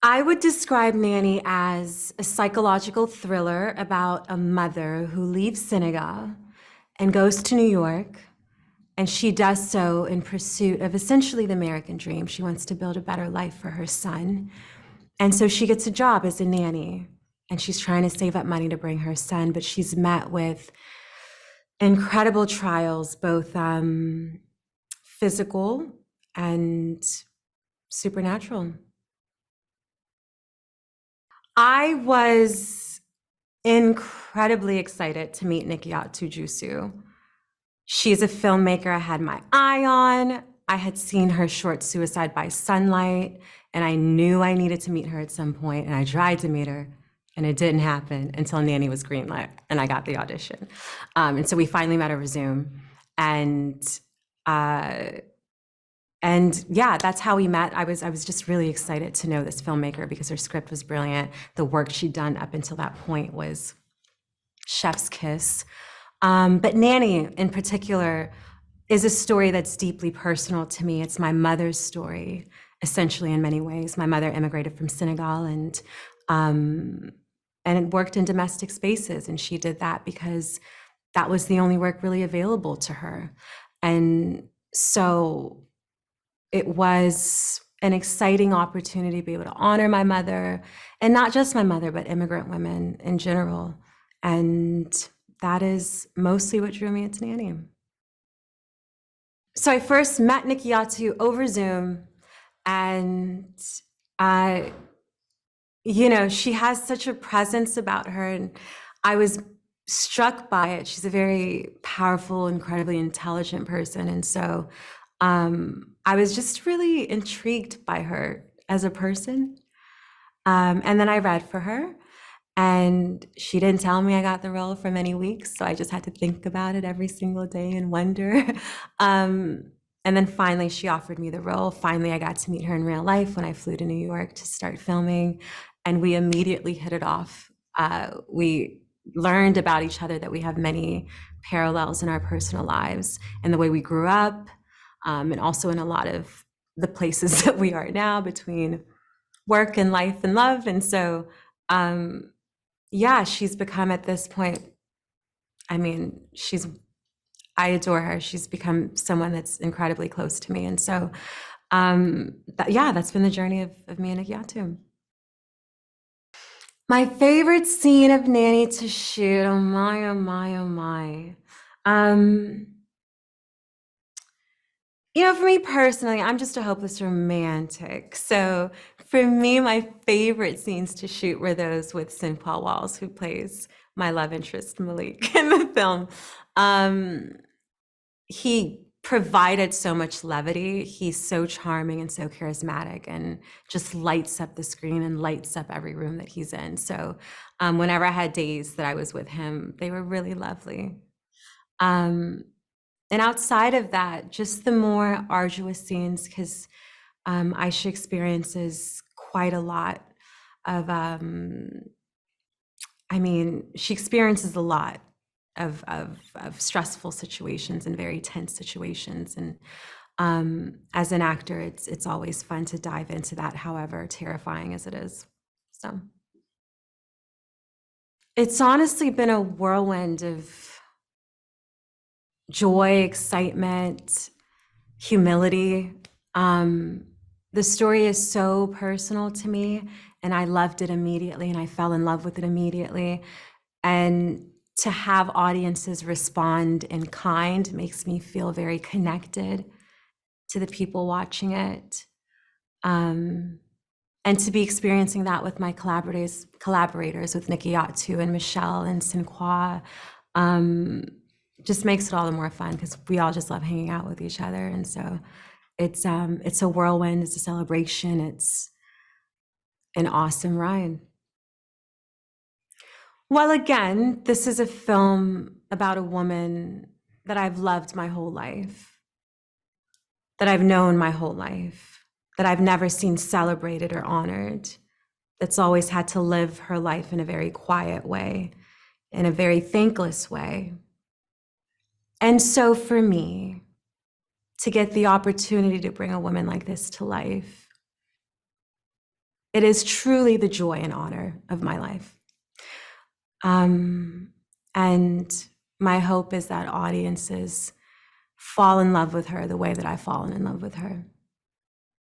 I would describe Nanny as a psychological thriller about a mother who leaves Senegal and goes to New York. And she does so in pursuit of essentially the American dream. She wants to build a better life for her son. And so she gets a job as a nanny. And she's trying to save up money to bring her son, but she's met with incredible trials, both physical and supernatural. I was incredibly excited to meet Nikyatu Jusu. She's a filmmaker I had my eye on. I had seen her short Suicide by Sunlight, and I knew I needed to meet her at some point, and I tried to meet her, and it didn't happen until Nanny was greenlit, and I got the audition. And so we finally met over Zoom, and yeah, that's how we met. I was just really excited to know this filmmaker because her script was brilliant. The work she'd done up until that point was chef's kiss. But Nanny in particular is a story that's deeply personal to me. It's my mother's story, essentially, in many ways. My mother immigrated from Senegal and worked in domestic spaces, and she did that because that was the only work really available to her. And so it was an exciting opportunity to be able to honor my mother, and not just my mother, but immigrant women in general. And that is mostly what drew me into Nanny. So I first met Nikyatu over Zoom, and she has such a presence about her, and I was struck by it. She's a very powerful, incredibly intelligent person, and so I was just really intrigued by her as a person. And then I read for her, and she didn't tell me I got the role for many weeks, so I just had to think about it every single day and wonder. And then finally she offered me the role. Finally, I got to meet her in real life when I flew to New York to start filming, and we immediately hit it off. We learned about each other, that we have many parallels in our personal lives and the way we grew up, and also in a lot of the places that we are now between work and life and love. And so, yeah, she's become at this point, I adore her. She's become someone that's incredibly close to me. And so, that's been the journey of me and Nikyatu. My favorite scene of Nanny to shoot, oh my, oh my, oh my. For me personally, I'm just a hopeless romantic. So for me, my favorite scenes to shoot were those with Paul Walls, who plays my love interest Malik in the film. He provided so much levity. He's so charming and so charismatic, and just lights up the screen and lights up every room that he's in. So whenever I had days that I was with him, they were really lovely. And outside of that, just the more arduous scenes, because Aisha experiences quite a lot of, she experiences a lot of stressful situations and very tense situations. And as an actor, it's always fun to dive into that, however terrifying as it is. So it's honestly been a whirlwind of joy, excitement, humility. The story is so personal to me, and I loved it immediately, and I fell in love with it immediately. And to have audiences respond in kind makes me feel very connected to the people watching it. And to be experiencing that with my collaborators with Nikyatu and Michelle and Sinqua, just makes it all the more fun, because we all just love hanging out with each other. And so it's a whirlwind, it's a celebration, it's an awesome ride. Well, again, this is a film about a woman that I've loved my whole life, that I've known my whole life, that I've never seen celebrated or honored, that's always had to live her life in a very quiet way, in a very thankless way. And so for me, to get the opportunity to bring a woman like this to life, It is truly the joy and honor of my life. And my hope is that audiences fall in love with her the way that I've fallen in love with her.